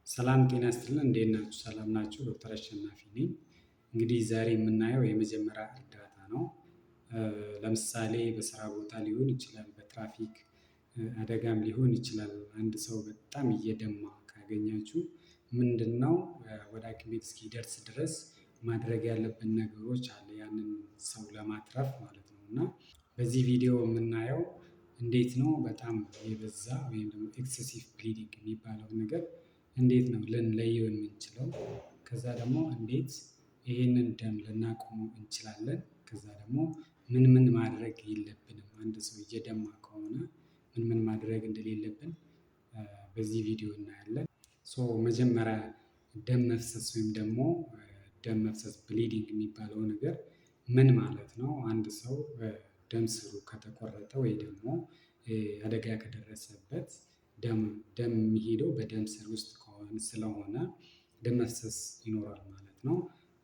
ሰላም ጤና ይስጥልን እንዴት ናችሁ? ሰላም ናችሁ? ዶክተር አሸናፊ ነኝ። እንግዲህ ዛሬ የምናየው የመጀመሪያ እርዳታ ነው። ለምሳሌ በስራ ቦታ ሊሆን ይችላል፣ በትራፊክ አደጋም ሊሆን ይችላል። አንድ ሰው በጣም እየደማ ካገኛችሁ ምንድነው ወደ ሐኪም ቤት እስኪደርስ ድረስ ማድረግ ያለብን ነገሮች አለ፣ ያንን ሰው ለማትረፍ ማለት ነው። እና በዚህ ቪዲዮ የምናየው እንዴት ነው በጣም የበዛ ወይም ደግሞ ኤክሰሲቭ ብሊዲንግ የሚባለው ነገር እንዴት ነው ልንለየው የምንችለው? ከዛ ደግሞ እንዴት ይሄንን ደም ልናቆመው እንችላለን? ከዛ ደግሞ ምን ማድረግ የለብንም? አንድ ሰው እየደማ ከሆነ ምን ማድረግ እንደሌለብን በዚህ ቪዲዮ እናያለን። መጀመሪያ ደም መፍሰስ ወይም ደግሞ ደም መፍሰስ ብሊዲንግ የሚባለው ነገር ምን ማለት ነው? አንድ ሰው ደም ስሩ ከተቆረጠ ወይ ደግሞ አደጋ ከደረሰበት ደም የሚሄደው በደም ስር ውስጥ ስለሆነ ደም መፍሰስ ይኖራል ማለት ነው።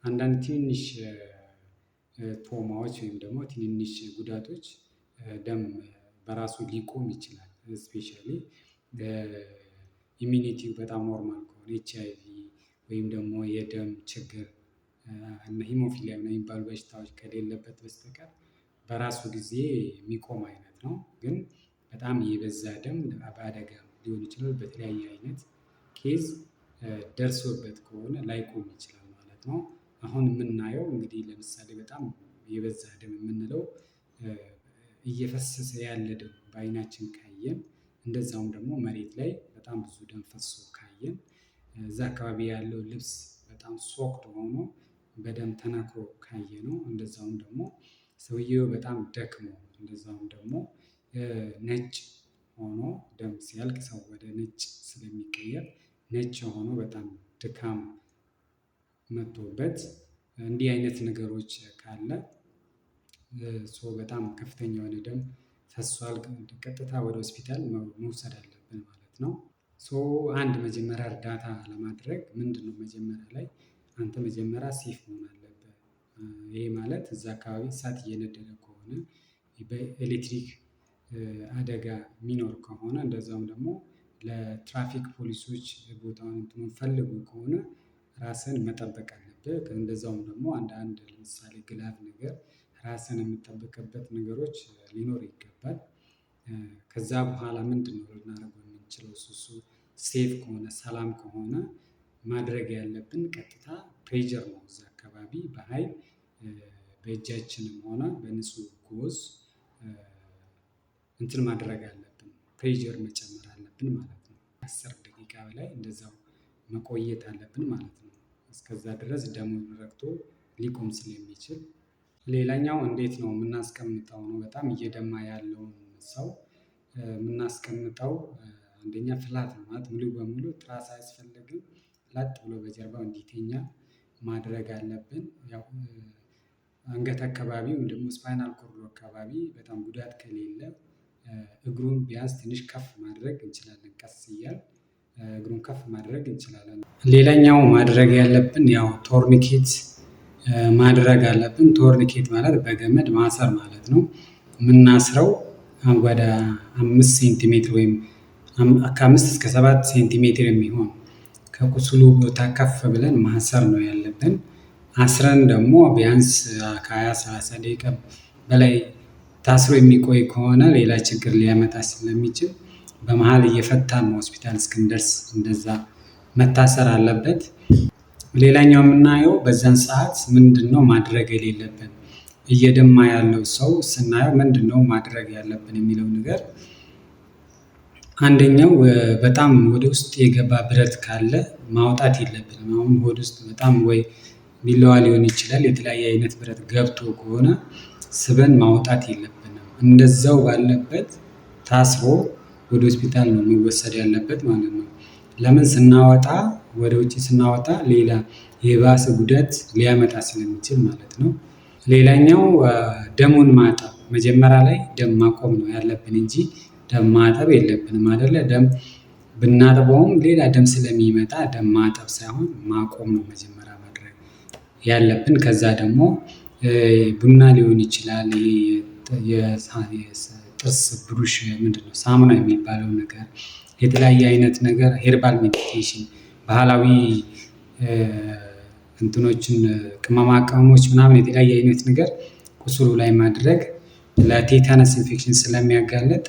አንዳንድ ትንንሽ ትሮማዎች ወይም ደግሞ ትንንሽ ጉዳቶች ደም በራሱ ሊቆም ይችላል። ስፔሻሊ ኢሚኒቲው በጣም ኖርማል ከሆነ HIV ወይም ደግሞ የደም ችግር እና ሂሞፊሊያ የሚባሉ በሽታዎች ከሌለበት በስተቀር በራሱ ጊዜ የሚቆም አይነት ነው። ግን በጣም የበዛ ደም በአደጋ ሊሆን ይችላል፣ በተለያየ አይነት ኬዝ ደርሶበት ከሆነ ላይቆም ይችላል ማለት ነው። አሁን የምናየው እንግዲህ ለምሳሌ በጣም የበዛ ደም የምንለው እየፈሰሰ ያለ ደም በአይናችን ካየን፣ እንደዛውም ደግሞ መሬት ላይ በጣም ብዙ ደም ፈሶ ካየን፣ እዛ አካባቢ ያለው ልብስ በጣም ሶክድ ሆኖ በደም ተነክሮ ካየ ነው። እንደዛውም ደግሞ ሰውየው በጣም ደክሞ፣ እንደዛውም ደግሞ ነጭ ሆኖ ደም ሲያልቅ ሰው ወደ ነጭ ስለሚቀየር ነጭ ሆኖ በጣም ድካም መጥቶበት እንዲህ አይነት ነገሮች ካለ በጣም ከፍተኛ የሆነ ደም ፈሷል፣ ቀጥታ ወደ ሆስፒታል መውሰድ አለብን ማለት ነው። አንድ መጀመሪያ እርዳታ ለማድረግ ምንድነው መጀመሪያ ላይ አንተ መጀመሪያ ሴፍ መሆን አለብህ። ይሄ ማለት እዛ አካባቢ እሳት እየነደደ ከሆነ፣ በኤሌክትሪክ አደጋ የሚኖር ከሆነ፣ እንደዛውም ደግሞ ለትራፊክ ፖሊሶች ቦታውን ፈልጉ ከሆነ ራስን መጠበቅ አለብህ። እንደዛውም ደግሞ አንዳንድ ለምሳሌ ግላቭ ነገር ራስን የምጠብቅበት ነገሮች ሊኖር ይገባል። ከዛ በኋላ ምንድነው ልናደርገው የምንችለው? እሱ ሴፍ ከሆነ ሰላም ከሆነ ማድረግ ያለብን ቀጥታ ፕሬዠር ነው። እዛ አካባቢ በኃይል በእጃችንም ሆነ በንጹህ ጎዝ እንትን ማድረግ አለብን፣ ፕሬዠር መጨመር አለብን ማለት ነው። 10 ደቂቃ በላይ እንደዛው መቆየት አለብን ማለት ነው። እስከዛ ድረስ ደሙን ረግቶ ሊቆም ስለሚችል። ሌላኛው እንዴት ነው የምናስቀምጠው ነው። በጣም እየደማ ያለውን ሰው የምናስቀምጠው አንደኛ ፍላት ነው ማለት ሙሉ በሙሉ ትራስ አያስፈልግም። ፍላት ብሎ በጀርባው እንዲተኛ ማድረግ አለብን። ያው አንገት አካባቢ ወይም ደግሞ ስፓይናል ኮርዱ አካባቢ በጣም ጉዳት ከሌለ እግሩን ቢያንስ ትንሽ ከፍ ማድረግ እንችላለን። ቀስ እያል እግሩን ከፍ ማድረግ እንችላለን። ሌላኛው ማድረግ ያለብን ያው ቶርኒኬት ማድረግ አለብን። ቶርኒኬት ማለት በገመድ ማሰር ማለት ነው። የምናስረው ወደ 5 ሴንቲሜትር ወይም ከ5 እስከ 7 ሴንቲሜትር የሚሆን ከቁስሉ ቦታ ከፍ ብለን ማሰር ነው ያለብን። አስረን ደግሞ ቢያንስ ከ20-30 ደቂቃ በላይ ታስሮ የሚቆይ ከሆነ ሌላ ችግር ሊያመጣ ስለሚችል በመሃል እየፈታን ነው ሆስፒታል እስክንደርስ እንደዛ መታሰር አለበት። ሌላኛው የምናየው በዛን ሰዓት ምንድነው ማድረግ የሌለብን? እየደማ ያለው ሰው ስናየው ምንድነው ማድረግ ያለብን የሚለው ነገር፣ አንደኛው በጣም ወደ ውስጥ የገባ ብረት ካለ ማውጣት የለብንም። አሁን ወደ ውስጥ በጣም ወይ ቢላዋ ሊሆን ይችላል፣ የተለያየ አይነት ብረት ገብቶ ከሆነ ስበን ማውጣት የለብንም። እንደዛው ባለበት ታስሮ ወደ ሆስፒታል ነው የሚወሰድ ያለበት ማለት ነው። ለምን ስናወጣ ወደ ውጭ ስናወጣ ሌላ የባሰ ጉዳት ሊያመጣ ስለሚችል ማለት ነው። ሌላኛው ደሙን ማጠብ፣ መጀመሪያ ላይ ደም ማቆም ነው ያለብን እንጂ ደም ማጠብ የለብንም አይደለ? ደም ብናጥበውም ሌላ ደም ስለሚመጣ ደም ማጠብ ሳይሆን ማቆም ነው መጀመሪያ ማድረግ ያለብን። ከዛ ደግሞ ቡና ሊሆን ይችላል፣ የጥርስ ብሩሽ ምንድነው ሳሙና የሚባለው ነገር፣ የተለያየ አይነት ነገር ሄርባል ሜዲኬሽን ባህላዊ እንትኖችን ቅመማ ቅመሞች ምናምን የተለያየ አይነት ነገር ቁስሉ ላይ ማድረግ ለቴታነስ ኢንፌክሽን ስለሚያጋልጥ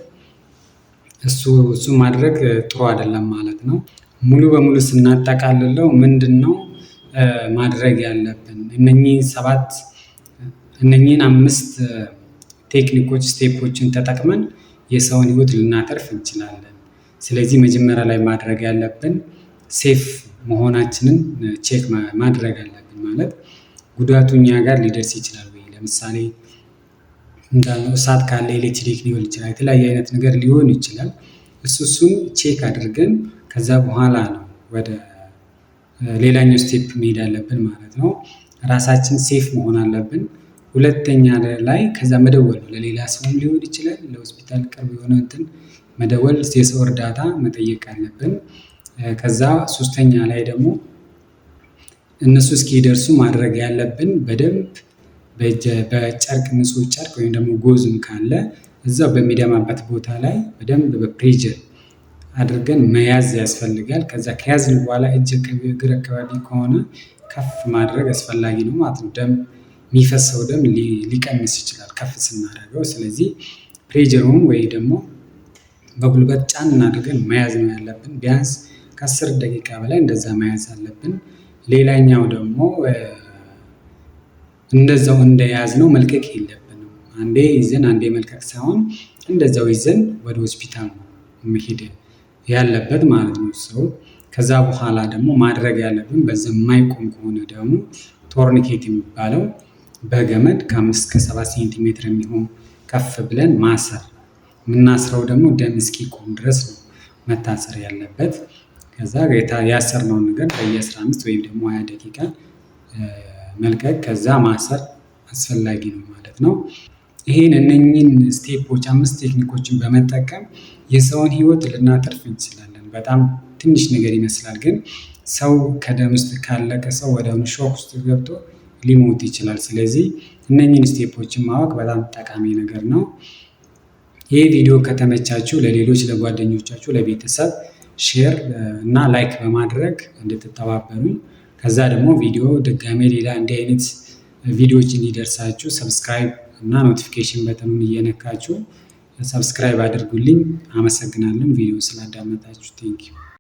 እሱ ማድረግ ጥሩ አይደለም ማለት ነው። ሙሉ በሙሉ ስናጠቃልለው ምንድነው ማድረግ ያለብን? እነኚህን 5 ቴክኒኮች ስቴፖችን ተጠቅመን የሰውን ህይወት ልናተርፍ እንችላለን። ስለዚህ መጀመሪያ ላይ ማድረግ ያለብን ሴፍ መሆናችንን ቼክ ማድረግ አለብን። ማለት ጉዳቱ እኛ ጋር ሊደርስ ይችላል ወይ? ለምሳሌ እንዳልነው እሳት ካለ ኤሌክትሪክ ሊሆን ይችላል፣ የተለያየ አይነት ነገር ሊሆን ይችላል። እሱን ቼክ አድርገን ከዛ በኋላ ነው ወደ ሌላኛው ስቴፕ መሄድ አለብን ማለት ነው። ራሳችን ሴፍ መሆን አለብን። ሁለተኛ ላይ ከዛ መደወል ነው። ለሌላ ሰውም ሊሆን ይችላል፣ ለሆስፒታል ቅርብ የሆነ እንትን መደወል፣ የሰው እርዳታ መጠየቅ አለብን። ከዛ ሶስተኛ ላይ ደግሞ እነሱ እስኪደርሱ ማድረግ ያለብን በደንብ በጨርቅ ንጹህ ጨርቅ ወይም ደግሞ ጎዝም ካለ እዛው በሚደማበት ቦታ ላይ በደንብ በፕሬዠር አድርገን መያዝ ያስፈልጋል። ከዛ ከያዝን በኋላ እግር አካባቢ ከሆነ ከፍ ማድረግ አስፈላጊ ነው ማለት ነው። የሚፈሰው ደም ሊቀንስ ይችላል ከፍ ስናደርገው። ስለዚህ ፕሬዠሩን ወይ ደግሞ በጉልበት ጫን አድርገን መያዝ ነው ያለብን። ቢያንስ ከ10 ደቂቃ በላይ እንደዛ መያዝ አለብን። ሌላኛው ደግሞ እንደዛው እንደያዝነው መልቀቅ የለብንም። አንዴ ይዘን አንዴ መልቀቅ ሳይሆን እንደዛው ይዘን ወደ ሆስፒታል ነው መሄድ ያለበት ማለት ነው ሰው። ከዛ በኋላ ደግሞ ማድረግ ያለብን በዛ የማይቆም ከሆነ ደግሞ ቶርኒኬት የሚባለው በገመድ ከ5 እስከ 7 ሴንቲሜትር የሚሆን ከፍ ብለን ማሰር። የምናስረው ደግሞ ደም እስኪቆም ድረስ ነው መታሰር ያለበት። ከዛ ያሰርነውን ነገር በየ15 ወይም ደግሞ 20 ደቂቃ መልቀቅ፣ ከዛ ማሰር አስፈላጊ ነው ማለት ነው። እነኚህን ስቴፖች 5 ቴክኒኮችን በመጠቀም የሰውን ህይወት ልናተርፍ እንችላለን። በጣም ትንሽ ነገር ይመስላል፣ ግን ሰው ከደም ውስጥ ካለቀ ሰው ወዲያውኑ ሾክ ውስጥ ገብቶ ሊሞት ይችላል። ስለዚህ እነኚህን ስቴፖችን ማወቅ በጣም ጠቃሚ ነገር ነው። ይህ ቪዲዮ ከተመቻችሁ ለሌሎች ለጓደኞቻችሁ፣ ለቤተሰብ ሼር እና ላይክ በማድረግ እንድትተባበሩኝ። ከዛ ደግሞ ቪዲዮ ድጋሜ ሌላ እንዲህ አይነት ቪዲዮዎች እንዲደርሳችሁ ሰብስክራይብ እና ኖቲፊኬሽን በተኑን እየነካችሁ ሰብስክራይብ አድርጉልኝ። አመሰግናለሁ ቪዲዮ ስላዳመጣችሁ። ቴንኪው